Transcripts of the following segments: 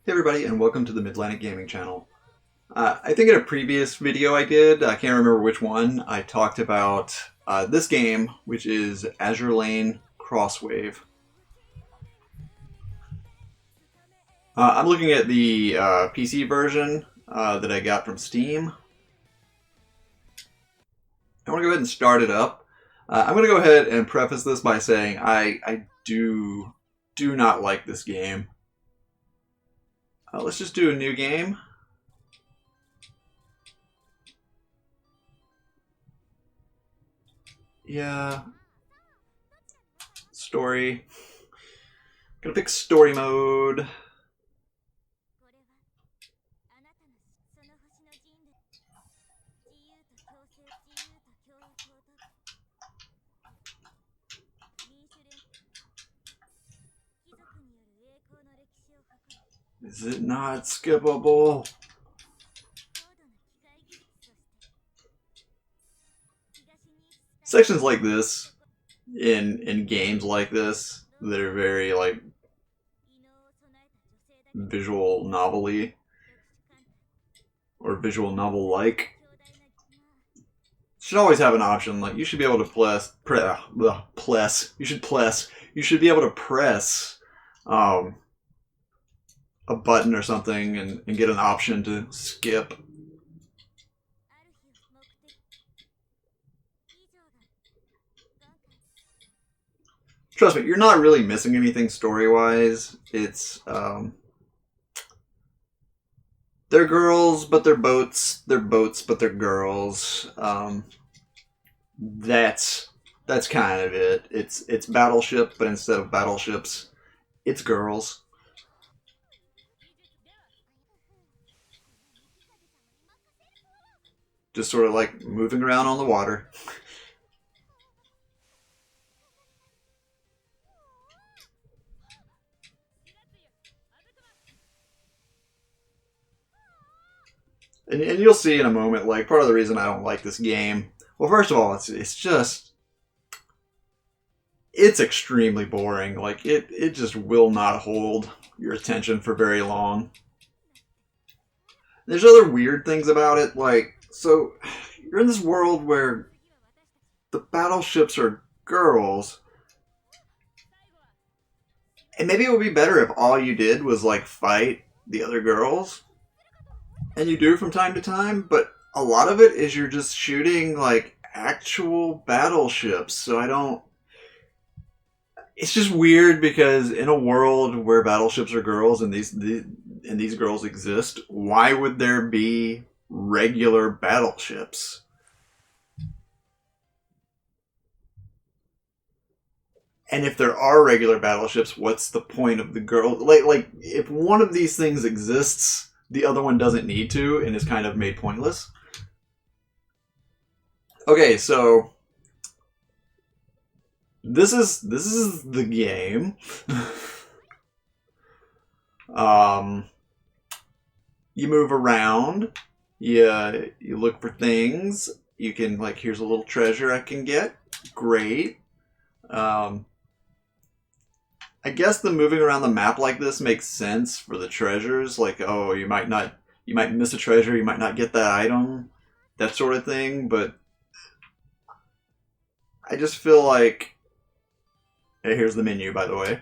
Hey everybody, and welcome to the Midlantic Gaming channel. I think in a previous video I did, I can't remember which one, I talked about this game, which is Azur Crosswave. I'm looking at the PC version that I got from Steam. I want to go ahead and start it up. I'm going to go ahead and preface this by saying I do not like this game. Let's just do a new game. Yeah. Story. Gonna pick story mode. Is it not skippable? Sections like this in games like this that are very like visual novel-y or visual novel-like should always have an option. Like you should be able to you should be able to press a button or something and get an option to skip. Trust me, you're not really missing anything story-wise. It's they're girls, but they're boats. They're boats, but they're girls. That's kind of it. It's battleship, but instead of battleships, it's girls. Just sort of like moving around on the water. And you'll see in a moment, like, part of the reason I don't like this game. Well, first of all, it's just... It's extremely boring. Like, it just will not hold your attention for very long. There's other weird things about it, like, so, you're in this world where the battleships are girls. And maybe it would be better if all you did was, like, fight the other girls. And you do from time to time, but a lot of it is you're just shooting like actual battleships. So I don't. It's just weird because in a world where battleships are girls and these girls exist, why would there be regular battleships? And if there are regular battleships, what's the point of the girl? Like if one of these things exists, the other one doesn't need to and is kind of made pointless. Okay, so this is the game. You move around. You look for things. You can, like, here's a little treasure I can get. Great. I guess the moving around the map like this makes sense for the treasures. Like, oh, you might miss a treasure, you might not get that item, that sort of thing. But I just feel like, hey, here's the menu, by the way.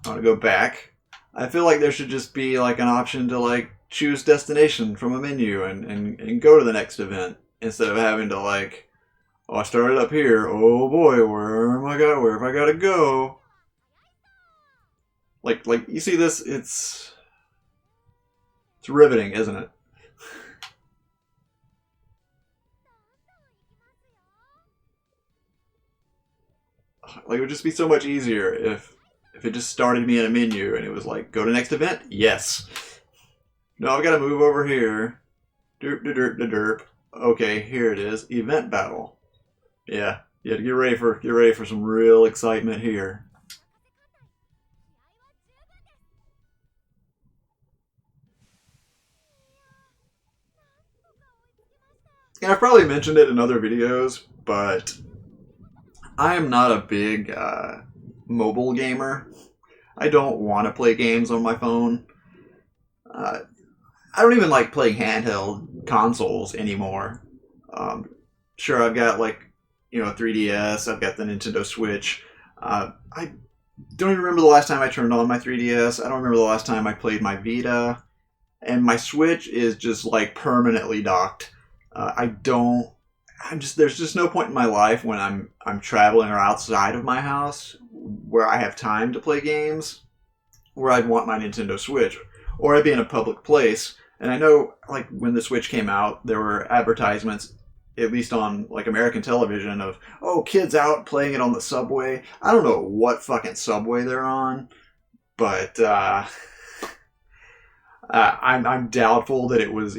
I want to go back. I feel like there should just be like an option to like choose destination from a menu and go to the next event instead of having to like, oh, I started up here. Oh boy, where have I gotta go? Like you see this? It's riveting, isn't it? Like it would just be so much easier if it just started me in a menu and it was like, go to next event. Yes. No, I've got to move over here. Derp, derp, derp, derp. Okay, here it is. Event battle. Yeah, get ready for some real excitement here. And I've probably mentioned it in other videos, but I am not a big mobile gamer. I don't want to play games on my phone. Uh, I don't even like playing handheld consoles anymore. Um, sure, I've got like, you know, a 3DS. I've got the Nintendo Switch. I don't even remember the last time I turned on my 3DS. I don't remember the last time I played my Vita. And my Switch is just like permanently docked. I don't. I'm just there's just no point in my life when I'm traveling or outside of my house where I have time to play games where I'd want my Nintendo Switch, or I'd be in a public place. And I know, like, when the Switch came out, there were advertisements, at least on, like, American television, of, oh, kids out playing it on the subway. I don't know what fucking subway they're on, but I'm doubtful that it was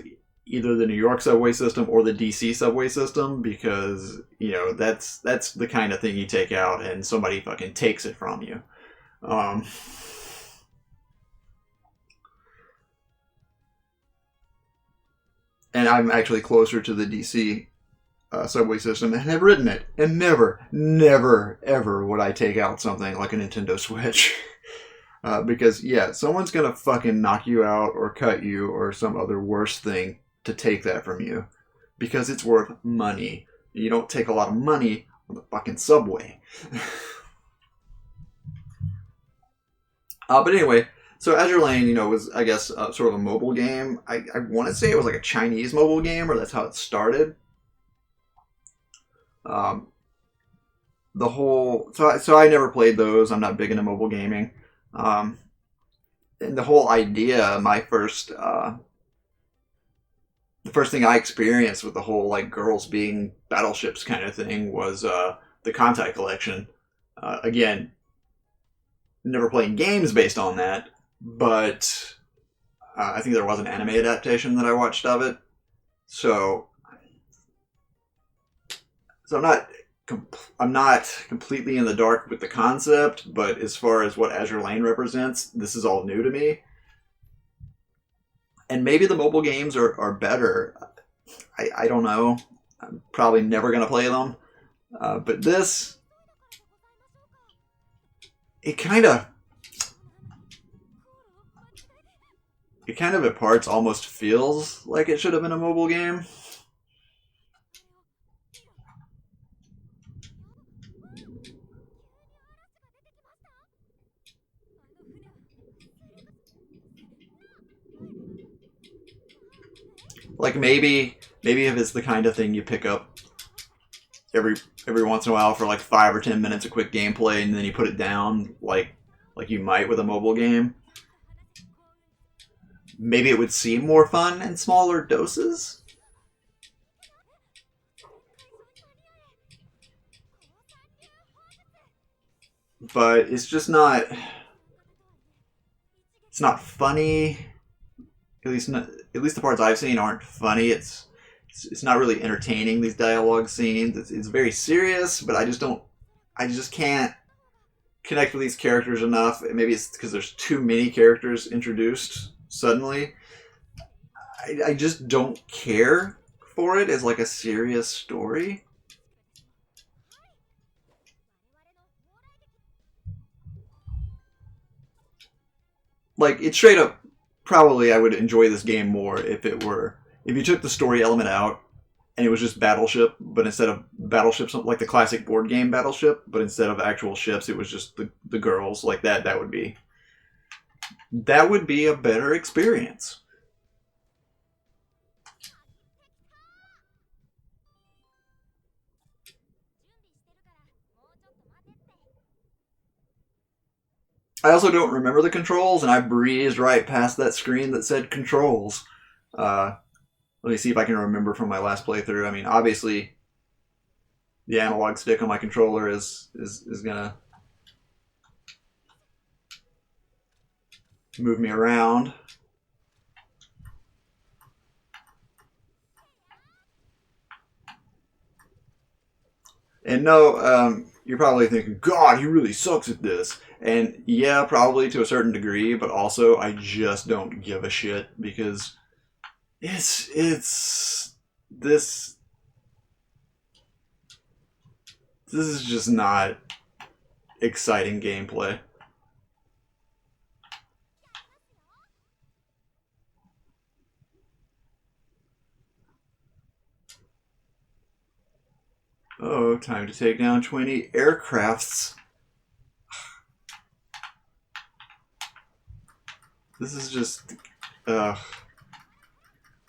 either the New York subway system or the DC subway system, because, you know, that's the kind of thing you take out and somebody fucking takes it from you. Um, and I'm actually closer to the DC subway system and have ridden it, and never, ever would I take out something like a Nintendo Switch. Because, yeah, someone's gonna fucking knock you out or cut you or some other worse thing to take that from you. Because it's worth money. You don't take a lot of money on the fucking subway. But anyway, so Azure Lane, you know, was, I guess, sort of a mobile game. I want to say it was like a Chinese mobile game, or that's how it started. Um, the whole so I never played those. I'm not big into mobile gaming. Um, and the whole idea, the first thing I experienced with the whole like girls being battleships kind of thing was the Contact Collection. Again, never playing games based on that, but I think there was an anime adaptation that I watched of it. So, so I'm not completely in the dark with the concept, but as far as what Azure Lane represents, this is all new to me. And maybe the mobile games are better. I don't know. I'm probably never going to play them. But this, it kind of at parts almost feels like it should have been a mobile game. Like maybe if it's the kind of thing you pick up every once in a while for like 5 or 10 minutes of quick gameplay, and then you put it down like you might with a mobile game. Maybe it would seem more fun in smaller doses. But it's just not. It's not funny. At least the parts I've seen aren't funny. It's not really entertaining. These dialogue scenes. It's very serious, but I just can't connect with these characters enough. Maybe it's because there's too many characters introduced suddenly. I just don't care for it as like a serious story. Like, it's straight up, probably I would enjoy this game more if you took the story element out and it was just Battleship, but instead of battleships, like the classic board game Battleship, but instead of actual ships, it was just the girls. Like that would be a better experience. I also don't remember the controls, and I breezed right past that screen that said controls. Uh, Let me see if I can remember from my last playthrough. I mean, obviously, the analog stick on my controller is gonna move me around. And no, you're probably thinking, God, he really sucks at this. And yeah, probably to a certain degree, but also I just don't give a shit because it's this is just not exciting gameplay. Oh, time to take down 20 aircrafts. This is just...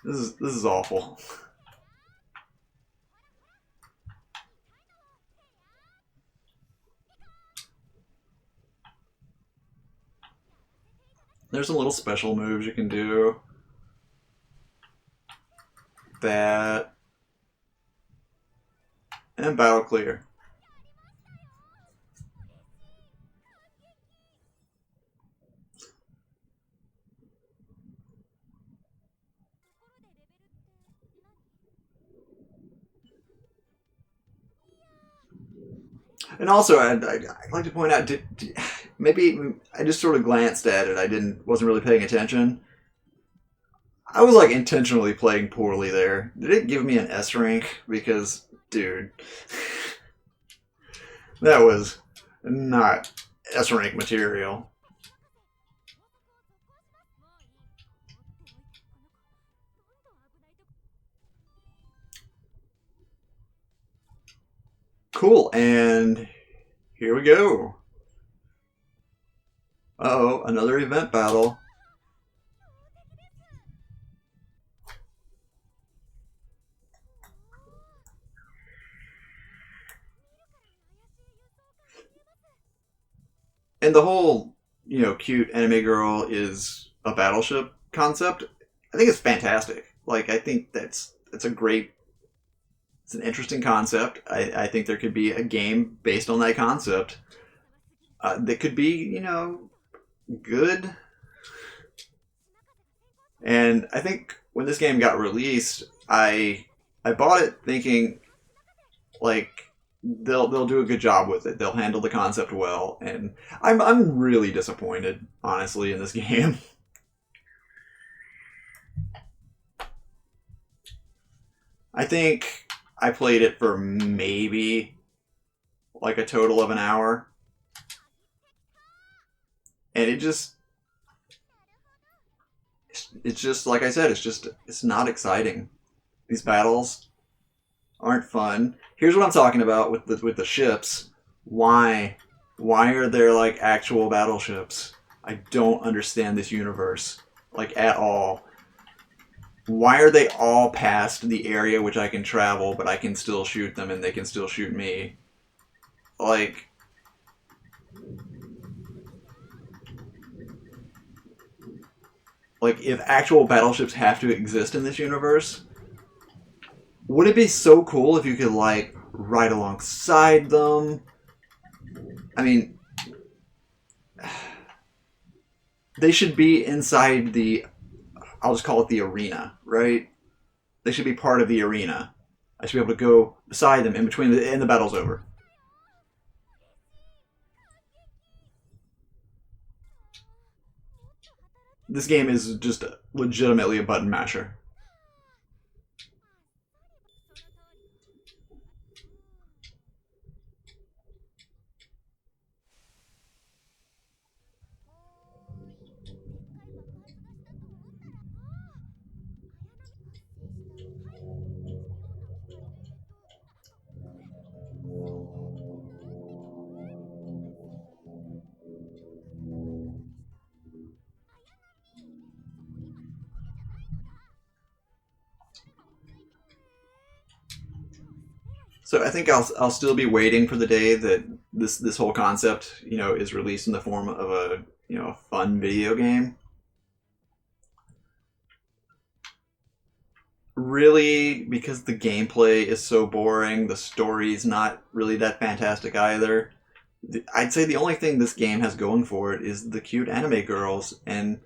This is awful. There's some little special moves you can do. That. And battle clear. And also, I'd like to point out, maybe I just sort of glanced at it. Wasn't really paying attention. I was like intentionally playing poorly there. Did it give me an S rank? Because, dude, that was not S rank material. Cool, and here we go. Uh-oh, another event battle. And the whole, cute anime girl is a battleship concept. I think it's fantastic. Like, I think it's an interesting concept. I think there could be a game based on that concept that could be, good. And I think when this game got released, I bought it thinking like they'll do a good job with it. They'll handle the concept well, and I'm really disappointed, honestly, in this game. I think I played it for maybe like a total of an hour, and it's just like I said, it's not exciting. These battles aren't fun. Here's what I'm talking about with the ships. Why are there like actual battleships? I don't understand this universe like at all. Why are they all past the area which I can travel, but I can still shoot them and they can still shoot me? Like, if actual battleships have to exist in this universe, would it be so cool if you could like ride alongside them? I mean, they should be inside I'll just call it the arena, right? They should be part of the arena. I should be able to go beside them in between and the battle's over. This game is just legitimately a button masher. So I think I'll still be waiting for the day that this whole concept is released in the form of a fun video game. Really, because the gameplay is so boring, the story's not really that fantastic either. I'd say the only thing this game has going for it is the cute anime girls, and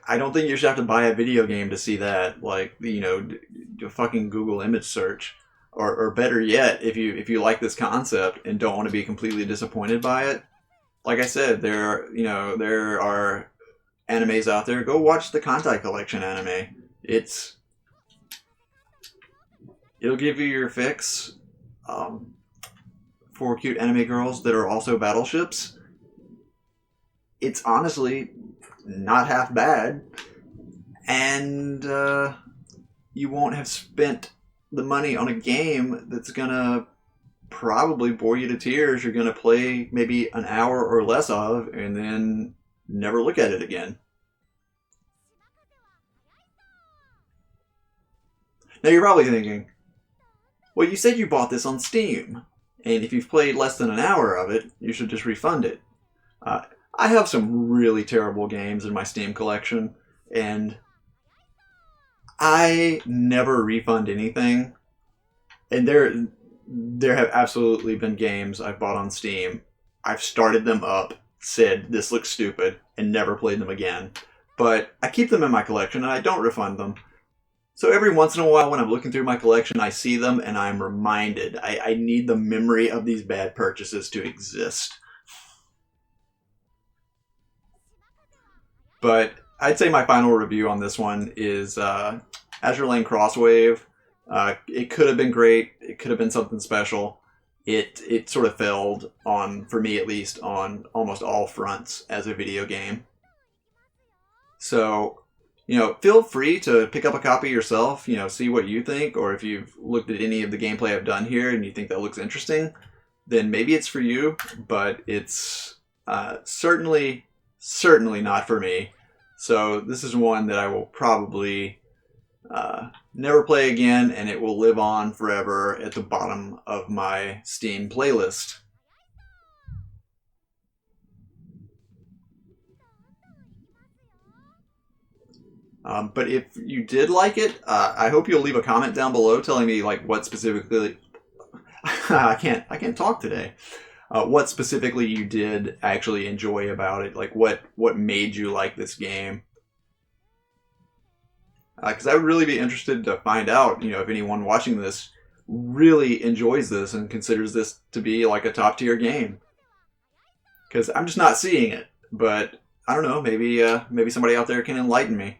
I don't think you should have to buy a video game to see that. Like, do a fucking Google image search, or better yet, if you like this concept and don't want to be completely disappointed by it. Like I said, there are animes out there. Go watch the Kantai Collection anime. It'll give you your fix for cute anime girls that are also battleships. It's honestly not half bad, and you won't have spent the money on a game that's gonna probably bore you to tears. You're gonna play maybe an hour or less of, and then never look at it again. Now you're probably thinking, well, you said you bought this on Steam, and if you've played less than an hour of it, you should just refund it. I have some really terrible games in my Steam collection, and I never refund anything. And there have absolutely been games I've bought on Steam. I've started them up, said this looks stupid, and never played them again. But I keep them in my collection and I don't refund them. So every once in a while when I'm looking through my collection, I see them and I'm reminded. I need the memory of these bad purchases to exist. But I'd say my final review on this one is Azur Lane Crosswave. It could have been great. It could have been something special. It sort of failed on, for me at least, on almost all fronts as a video game. So, feel free to pick up a copy yourself, see what you think, or if you've looked at any of the gameplay I've done here and you think that looks interesting, then maybe it's for you, but it's certainly not for me. So this is one that I will probably never play again, and it will live on forever at the bottom of my Steam playlist. But if you did like it, I hope you'll leave a comment down below telling me what specifically I can't talk today. What specifically you did actually enjoy about it, what made you like this game. Because I would really be interested to find out, if anyone watching this really enjoys this and considers this to be a top tier game. Because I'm just not seeing it, but I don't know, maybe somebody out there can enlighten me.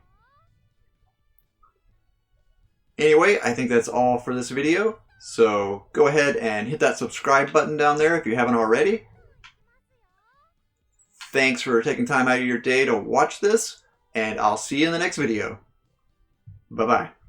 Anyway, I think that's all for this video. So go ahead and hit that subscribe button down there if you haven't already. Thanks for taking time out of your day to watch this, and I'll see you in the next video. Bye-bye.